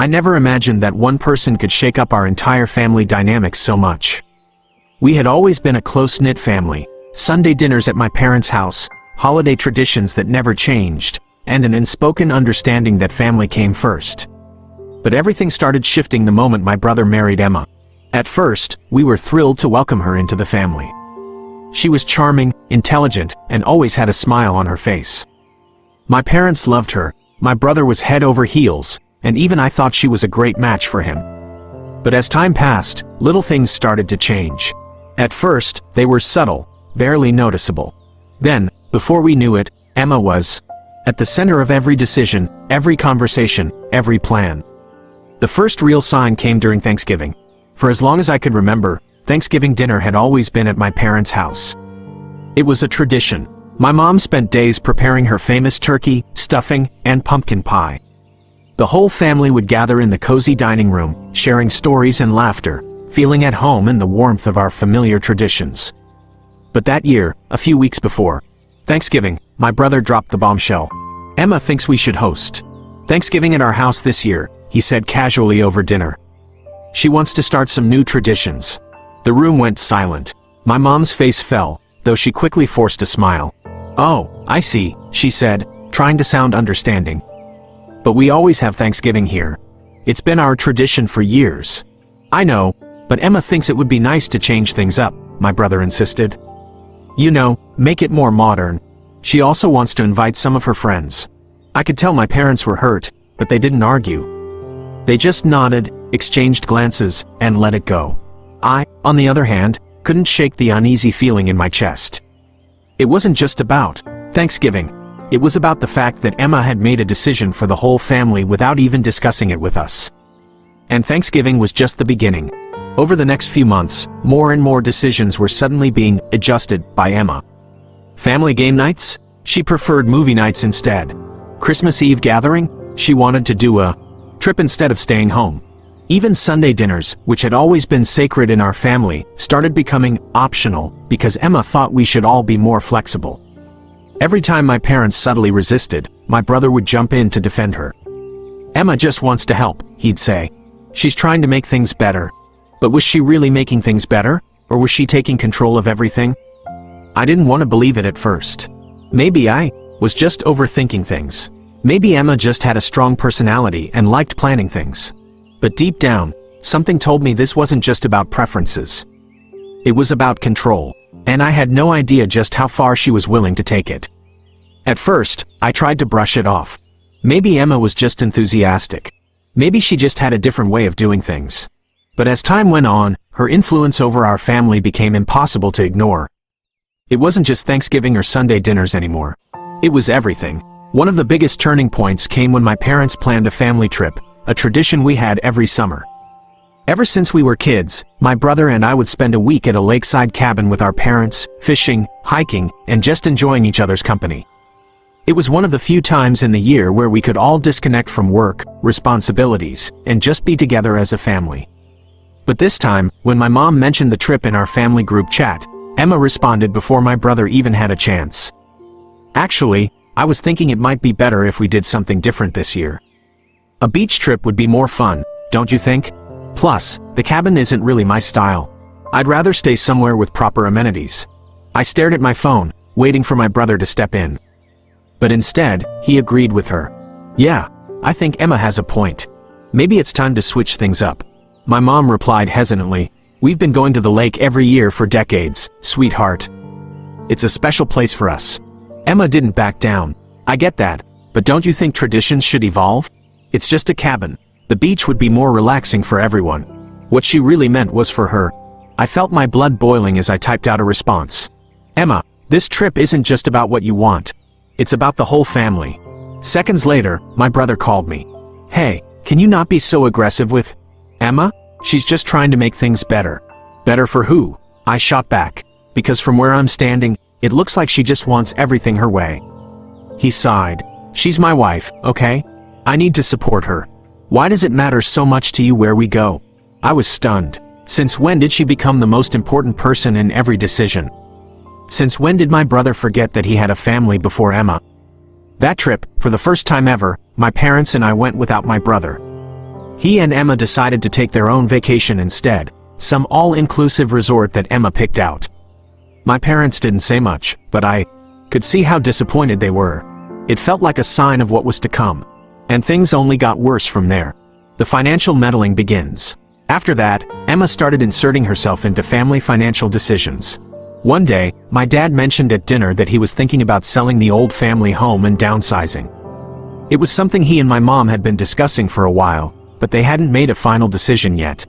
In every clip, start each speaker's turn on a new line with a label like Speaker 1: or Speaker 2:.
Speaker 1: I never imagined that one person could shake up our entire family dynamics so much. We had always been a close-knit family, Sunday dinners at my parents' house, holiday traditions that never changed, and an unspoken understanding that family came first. But everything started shifting the moment my brother married Emma. At first, we were thrilled to welcome her into the family. She was charming, intelligent, and always had a smile on her face. My parents loved her, my brother was head over heels, and even I thought she was a great match for him. But as time passed, little things started to change. At first, they were subtle, barely noticeable. Then, before we knew it, Emma was at the center of every decision, every conversation, every plan. The first real sign came during Thanksgiving. For as long as I could remember, Thanksgiving dinner had always been at my parents' house. It was a tradition. My mom spent days preparing her famous turkey, stuffing, and pumpkin pie. The whole family would gather in the cozy dining room, sharing stories and laughter, feeling at home in the warmth of our familiar traditions. But that year, a few weeks before Thanksgiving, my brother dropped the bombshell. "Emma thinks we should host Thanksgiving at our house this year," he said casually over dinner. "She wants to start some new traditions." The room went silent. My mom's face fell, though she quickly forced a smile. "Oh, I see," she said, trying to sound understanding. "But we always have Thanksgiving here. It's been our tradition for years." "I know, but Emma thinks it would be nice to change things up," my brother insisted. "You know, make it more modern. She also wants to invite some of her friends." I could tell my parents were hurt, but they didn't argue. They just nodded, exchanged glances, and let it go. I, on the other hand, couldn't shake the uneasy feeling in my chest. It wasn't just about Thanksgiving. It was about the fact that Emma had made a decision for the whole family without even discussing it with us. And Thanksgiving was just the beginning. Over the next few months, more and more decisions were suddenly being adjusted by Emma. Family game nights? She preferred movie nights instead. Christmas Eve gathering? She wanted to do a trip instead of staying home. Even Sunday dinners, which had always been sacred in our family, started becoming optional because Emma thought we should all be more flexible. Every time my parents subtly resisted, my brother would jump in to defend her. "Emma just wants to help," he'd say. "She's trying to make things better." But was she really making things better, or was she taking control of everything? I didn't want to believe it at first. Maybe I was just overthinking things. Maybe Emma just had a strong personality and liked planning things. But deep down, something told me this wasn't just about preferences. It was about control, and I had no idea just how far she was willing to take it. At first, I tried to brush it off. Maybe Emma was just enthusiastic. Maybe she just had a different way of doing things. But as time went on, her influence over our family became impossible to ignore. It wasn't just Thanksgiving or Sunday dinners anymore. It was everything. One of the biggest turning points came when my parents planned a family trip, a tradition we had every summer. Ever since we were kids, my brother and I would spend a week at a lakeside cabin with our parents, fishing, hiking, and just enjoying each other's company. It was one of the few times in the year where we could all disconnect from work, responsibilities, and just be together as a family. But this time, when my mom mentioned the trip in our family group chat, Emma responded before my brother even had a chance. "Actually, I was thinking it might be better if we did something different this year. A beach trip would be more fun, don't you think? Plus, the cabin isn't really my style. I'd rather stay somewhere with proper amenities." I stared at my phone, waiting for my brother to step in. But instead, he agreed with her. "Yeah, I think Emma has a point. Maybe it's time to switch things up." My mom replied hesitantly, "We've been going to the lake every year for decades, sweetheart. It's a special place for us." Emma didn't back down. "I get that, but don't you think traditions should evolve? It's just a cabin. The beach would be more relaxing for everyone." What she really meant was for her. I felt my blood boiling as I typed out a response. "Emma, this trip isn't just about what you want. It's about the whole family." Seconds later, my brother called me. "Hey, can you not be so aggressive with Emma? She's just trying to make things better." "Better for who?" I shot back. "Because from where I'm standing, it looks like she just wants everything her way." He sighed. "She's my wife, okay? I need to support her. Why does it matter so much to you where we go?" I was stunned. Since when did she become the most important person in every decision? Since when did my brother forget that he had a family before Emma? That trip, for the first time ever, my parents and I went without my brother. He and Emma decided to take their own vacation instead, some all-inclusive resort that Emma picked out. My parents didn't say much, but I could see how disappointed they were. It felt like a sign of what was to come. And things only got worse from there. The financial meddling begins. After that, Emma started inserting herself into family financial decisions. One day, my dad mentioned at dinner that he was thinking about selling the old family home and downsizing. It was something he and my mom had been discussing for a while, but they hadn't made a final decision yet.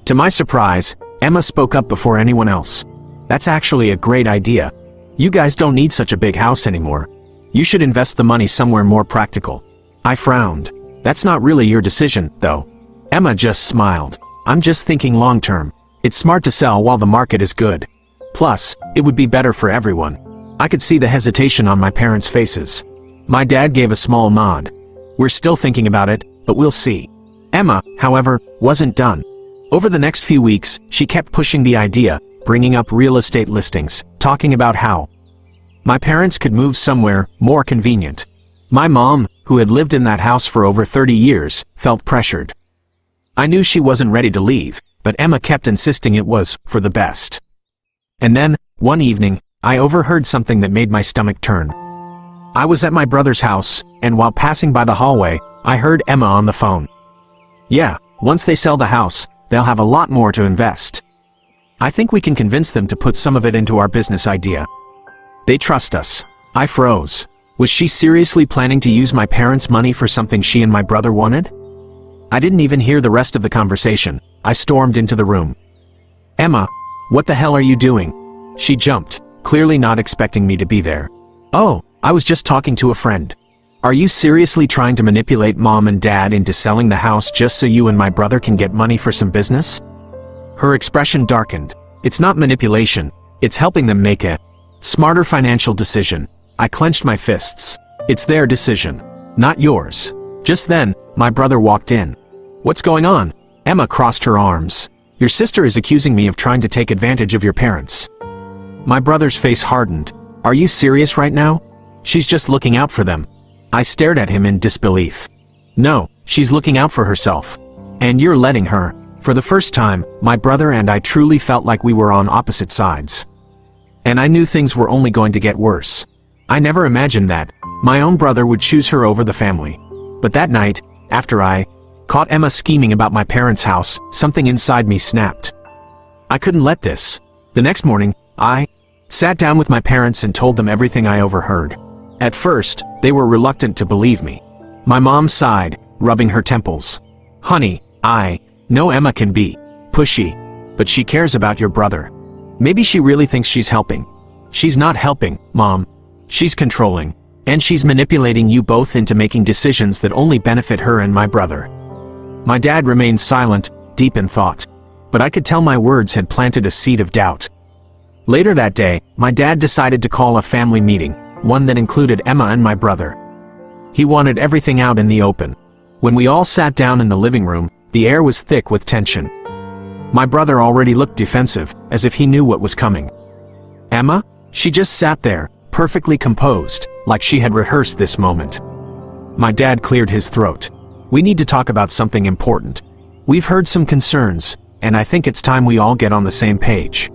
Speaker 1: To my surprise, Emma spoke up before anyone else. "That's actually a great idea. You guys don't need such a big house anymore. You should invest the money somewhere more practical." I frowned. "That's not really your decision, though." Emma just smiled. "I'm just thinking long-term. It's smart to sell while the market is good. Plus, it would be better for everyone." I could see the hesitation on my parents' faces. My dad gave a small nod. "We're still thinking about it, but we'll see." Emma, however, wasn't done. Over the next few weeks, she kept pushing the idea, bringing up real estate listings, talking about how my parents could move somewhere more convenient. My mom, who had lived in that house for over 30 years, felt pressured. I knew she wasn't ready to leave, but Emma kept insisting it was for the best. And then, one evening, I overheard something that made my stomach turn. I was at my brother's house, and while passing by the hallway, I heard Emma on the phone. "Yeah, once they sell the house, they'll have a lot more to invest. I think we can convince them to put some of it into our business idea. They trust us." I froze. Was she seriously planning to use my parents' money for something she and my brother wanted? I didn't even hear the rest of the conversation. I stormed into the room. "Emma, what the hell are you doing?" She jumped, clearly not expecting me to be there. "Oh, I was just talking to a friend." "Are you seriously trying to manipulate Mom and Dad into selling the house just so you and my brother can get money for some business?" Her expression darkened. "It's not manipulation, it's helping them make a smarter financial decision." I clenched my fists. "It's their decision, not yours." Just then, my brother walked in. "What's going on?" Emma crossed her arms. "Your sister is accusing me of trying to take advantage of your parents." My brother's face hardened. "Are you serious right now? She's just looking out for them." I stared at him in disbelief. "No, she's looking out for herself. And you're letting her." For the first time, my brother and I truly felt like we were on opposite sides. And I knew things were only going to get worse. I never imagined that my own brother would choose her over the family. But that night, after I caught Emma scheming about my parents' house, something inside me snapped. I couldn't let this. The next morning, I sat down with my parents and told them everything I overheard. At first, they were reluctant to believe me. My mom sighed, rubbing her temples. "Honey, I know Emma can be pushy, but she cares about your brother. Maybe she really thinks she's helping." "She's not helping, Mom. She's controlling. And she's manipulating you both into making decisions that only benefit her and my brother." My dad remained silent, deep in thought. But I could tell my words had planted a seed of doubt. Later that day, my dad decided to call a family meeting, one that included Emma and my brother. He wanted everything out in the open. When we all sat down in the living room, the air was thick with tension. My brother already looked defensive, as if he knew what was coming. Emma? She just sat there, perfectly composed, like she had rehearsed this moment. My dad cleared his throat. "We need to talk about something important. We've heard some concerns, and I think it's time we all get on the same page."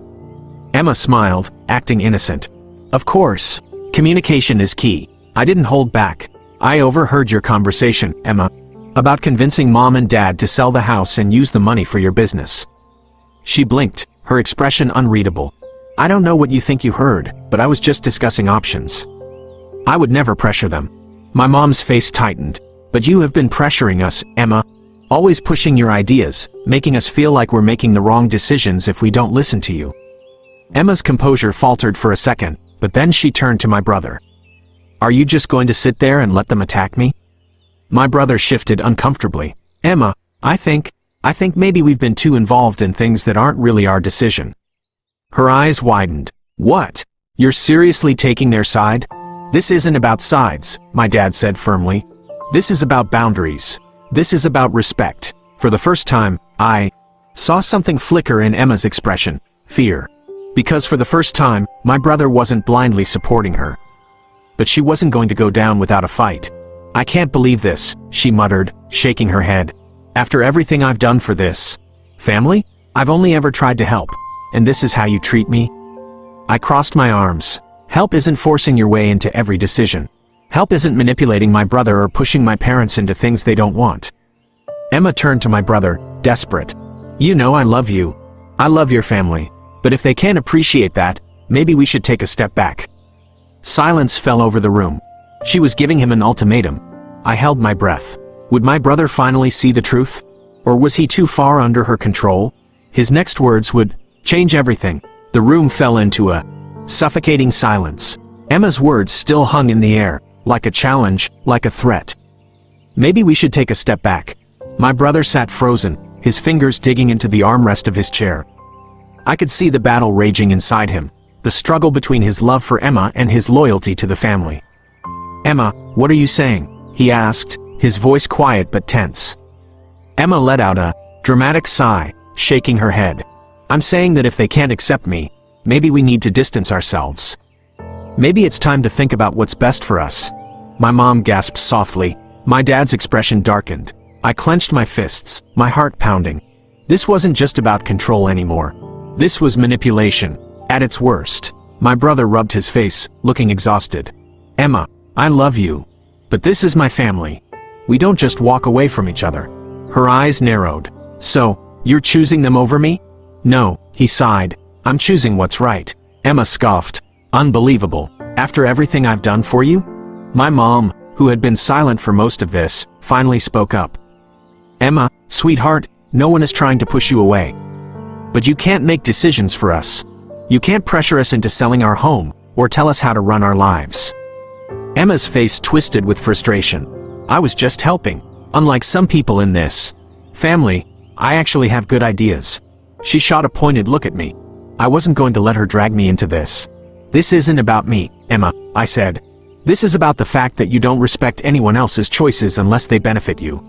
Speaker 1: Emma smiled, acting innocent. "Of course. Communication is key." I didn't hold back. "I overheard your conversation, Emma, about convincing Mom and Dad to sell the house and use the money for your business." She blinked, her expression unreadable. "I don't know what you think you heard, but I was just discussing options. I would never pressure them." My mom's face tightened. "But you have been pressuring us, Emma. Always pushing your ideas, making us feel like we're making the wrong decisions if we don't listen to you." Emma's composure faltered for a second, but then she turned to my brother. "Are you just going to sit there and let them attack me?" My brother shifted uncomfortably. "Emma, I think maybe we've been too involved in things that aren't really our decision." Her eyes widened. "What? You're seriously taking their side?" "This isn't about sides," my dad said firmly. "This is about boundaries. This is about respect." For the first time, I saw something flicker in Emma's expression. Fear. Because for the first time, my brother wasn't blindly supporting her. But she wasn't going to go down without a fight. "I can't believe this," she muttered, shaking her head. After everything I've done for this family, I've only ever tried to help, and this is how you treat me? I crossed my arms. Help isn't forcing your way into every decision. Help isn't manipulating my brother or pushing my parents into things they don't want. Emma turned to my brother, desperate. You know I love you. I love your family. But if they can't appreciate that, maybe we should take a step back. Silence fell over the room. She was giving him an ultimatum. I held my breath. Would my brother finally see the truth? Or was he too far under her control? His next words would change everything. The room fell into a suffocating silence. Emma's words still hung in the air, like a challenge, like a threat. Maybe we should take a step back. My brother sat frozen, his fingers digging into the armrest of his chair. I could see the battle raging inside him, the struggle between his love for Emma and his loyalty to the family. Emma, what are you saying? He asked, his voice quiet but tense. Emma let out a dramatic sigh, shaking her head. I'm saying that if they can't accept me, maybe we need to distance ourselves. Maybe it's time to think about what's best for us. My mom gasped softly. My dad's expression darkened. I clenched my fists, my heart pounding. This wasn't just about control anymore. This was manipulation, at its worst. My brother rubbed his face, looking exhausted. Emma, I love you. But this is my family. We don't just walk away from each other. Her eyes narrowed. So, you're choosing them over me? No, he sighed. I'm choosing what's right. Emma scoffed. Unbelievable. After everything I've done for you? My mom, who had been silent for most of this, finally spoke up. Emma, sweetheart, no one is trying to push you away. But you can't make decisions for us. You can't pressure us into selling our home, or tell us how to run our lives. Emma's face twisted with frustration. I was just helping. Unlike some people in this family, I actually have good ideas. She shot a pointed look at me. I wasn't going to let her drag me into this. This isn't about me, Emma, I said. This is about the fact that you don't respect anyone else's choices unless they benefit you.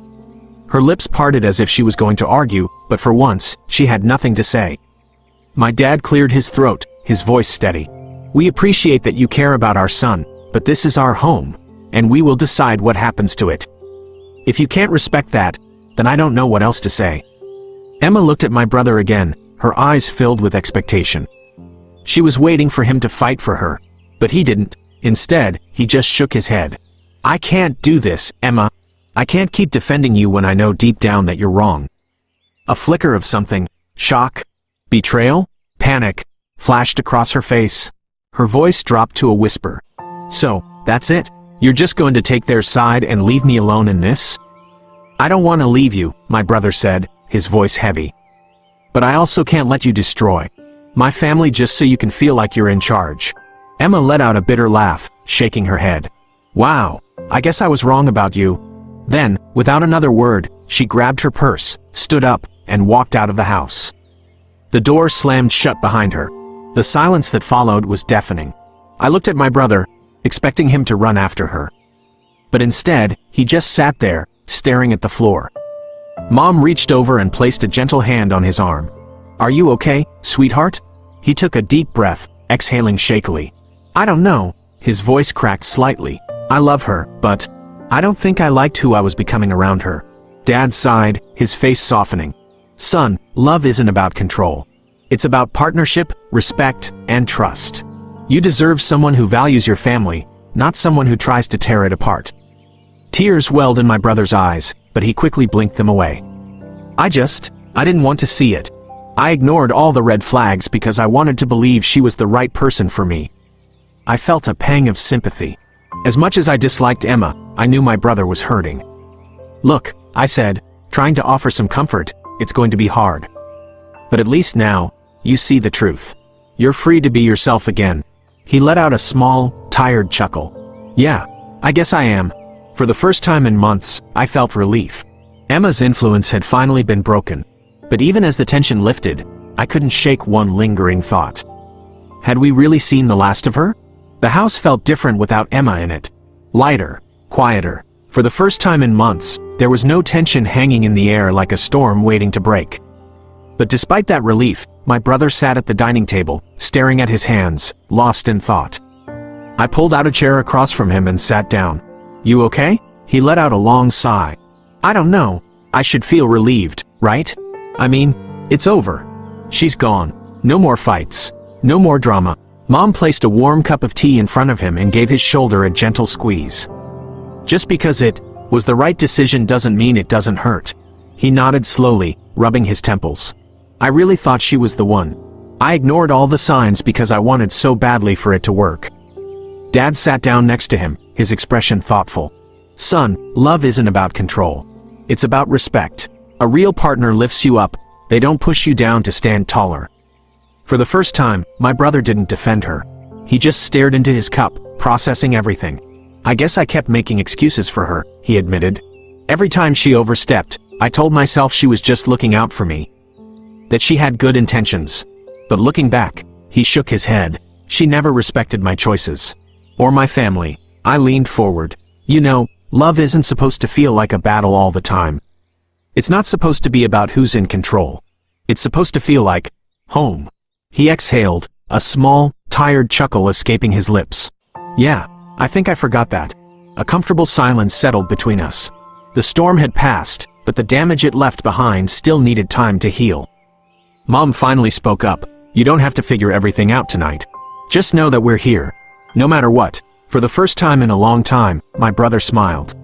Speaker 1: Her lips parted as if she was going to argue, but for once, she had nothing to say. My dad cleared his throat, his voice steady. We appreciate that you care about our son, but this is our home, and we will decide what happens to it. If you can't respect that, then I don't know what else to say. Emma looked at my brother again, her eyes filled with expectation. She was waiting for him to fight for her, but he didn't. Instead, he just shook his head. I can't do this, Emma. I can't keep defending you when I know deep down that you're wrong. A flicker of something, shock, betrayal, panic, flashed across her face. Her voice dropped to a whisper. So, that's it? You're just going to take their side and leave me alone in this? I don't want to leave you, my brother said, his voice heavy. But I also can't let you destroy my family just so you can feel like you're in charge. Emma let out a bitter laugh, shaking her head. Wow, I guess I was wrong about you. Then, without another word, she grabbed her purse, stood up, and walked out of the house. The door slammed shut behind her. The silence that followed was deafening. I looked at my brother, expecting him to run after her. But instead, he just sat there, staring at the floor. Mom reached over and placed a gentle hand on his arm. Are you okay, sweetheart? He took a deep breath, exhaling shakily. I don't know. His voice cracked slightly. I love her, but I don't think I liked who I was becoming around her. Dad sighed, his face softening. Son, love isn't about control. It's about partnership, respect, and trust. You deserve someone who values your family, not someone who tries to tear it apart. Tears welled in my brother's eyes, but he quickly blinked them away. I didn't want to see it. I ignored all the red flags because I wanted to believe she was the right person for me. I felt a pang of sympathy. As much as I disliked Emma, I knew my brother was hurting. Look, I said, trying to offer some comfort, it's going to be hard. But at least now, you see the truth. You're free to be yourself again. He let out a small, tired chuckle. Yeah, I guess I am. For the first time in months, I felt relief. Emma's influence had finally been broken. But even as the tension lifted, I couldn't shake one lingering thought. Had we really seen the last of her? The house felt different without Emma in it. Lighter, quieter. For the first time in months, there was no tension hanging in the air like a storm waiting to break. But despite that relief, my brother sat at the dining table, staring at his hands, lost in thought. I pulled out a chair across from him and sat down. You okay? He let out a long sigh. I don't know. I should feel relieved, right? I mean, it's over. She's gone. No more fights. No more drama. Mom placed a warm cup of tea in front of him and gave his shoulder a gentle squeeze. Just because it was the right decision doesn't mean it doesn't hurt. He nodded slowly, rubbing his temples. I really thought she was the one. I ignored all the signs because I wanted so badly for it to work. Dad sat down next to him, his expression thoughtful. Son, love isn't about control. It's about respect. A real partner lifts you up. They don't push you down to stand taller. For the first time, my brother didn't defend her. He just stared into his cup, processing everything. I guess I kept making excuses for her, he admitted. Every time she overstepped, I told myself she was just looking out for me. That she had good intentions. But looking back, he shook his head. She never respected my choices. Or my family. I leaned forward. You know, love isn't supposed to feel like a battle all the time. It's not supposed to be about who's in control. It's supposed to feel like home. He exhaled, a small, tired chuckle escaping his lips. Yeah, I think I forgot that. A comfortable silence settled between us. The storm had passed, but the damage it left behind still needed time to heal. Mom finally spoke up. You don't have to figure everything out tonight. Just know that we're here. No matter what. For the first time in a long time, my brother smiled.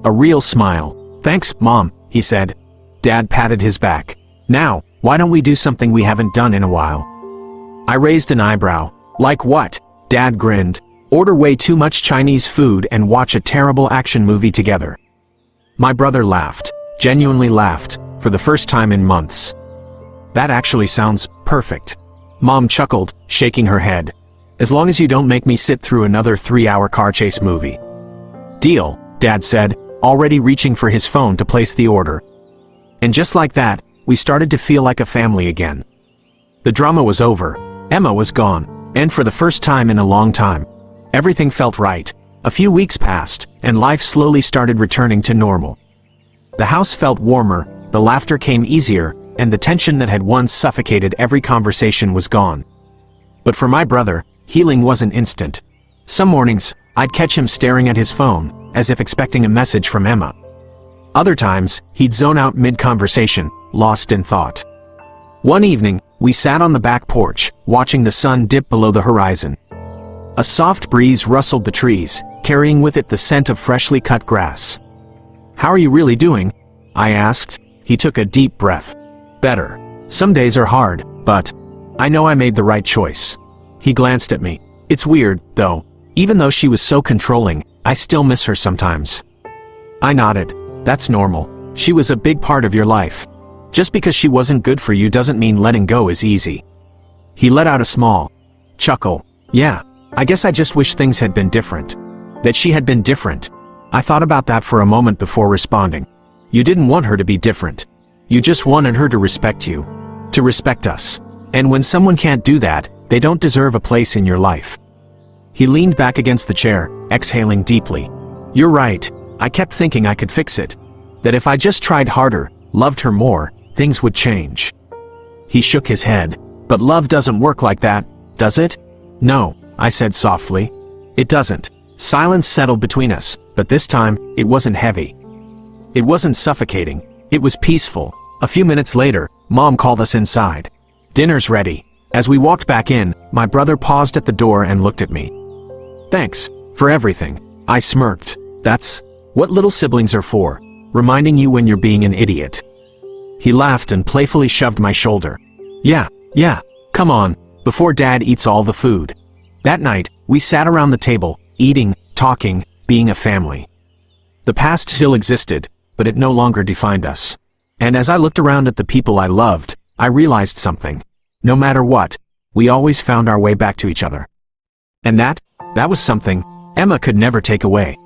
Speaker 1: A real smile. Thanks, Mom, he said. Dad patted his back. Now, why don't we do something we haven't done in a while? I raised an eyebrow. Like what? Dad grinned. Order way too much Chinese food and watch a terrible action movie together. My brother laughed. Genuinely laughed. For the first time in months. That actually sounds perfect. Mom chuckled, shaking her head. As long as you don't make me sit through another 3-hour car chase movie. Deal, Dad said, already reaching for his phone to place the order. And just like that, we started to feel like a family again. The drama was over. Emma was gone, and for the first time in a long time. Everything felt right. A few weeks passed, and life slowly started returning to normal. The house felt warmer, the laughter came easier, and the tension that had once suffocated every conversation was gone. But for my brother, healing wasn't instant. Some mornings, I'd catch him staring at his phone, as if expecting a message from Emma. Other times, he'd zone out mid-conversation, lost in thought. One evening, we sat on the back porch, watching the sun dip below the horizon. A soft breeze rustled the trees, carrying with it the scent of freshly cut grass. How are you really doing? I asked. He took a deep breath. Better. Some days are hard, but I know I made the right choice. He glanced at me. It's weird, though. Even though she was so controlling, I still miss her sometimes. I nodded. That's normal. She was a big part of your life. Just because she wasn't good for you doesn't mean letting go is easy. He let out a small chuckle. Yeah, I guess I just wish things had been different. That she had been different. I thought about that for a moment before responding. You didn't want her to be different. You just wanted her to respect you. To respect us. And when someone can't do that, they don't deserve a place in your life. He leaned back against the chair, exhaling deeply. You're right. I kept thinking I could fix it. That if I just tried harder, loved her more, things would change. He shook his head. But love doesn't work like that, does it? No, I said softly. It doesn't. Silence settled between us, but this time, it wasn't heavy. It wasn't suffocating. It was peaceful. A few minutes later, Mom called us inside. Dinner's ready. As we walked back in, my brother paused at the door and looked at me. Thanks for everything. I smirked. That's what little siblings are for. Reminding you when you're being an idiot. He laughed and playfully shoved my shoulder. Yeah, come on, before Dad eats all the food. That night, we sat around the table, eating, talking, being a family. The past still existed, but it no longer defined us. And as I looked around at the people I loved, I realized something. No matter what, we always found our way back to each other. And that was something Emma could never take away.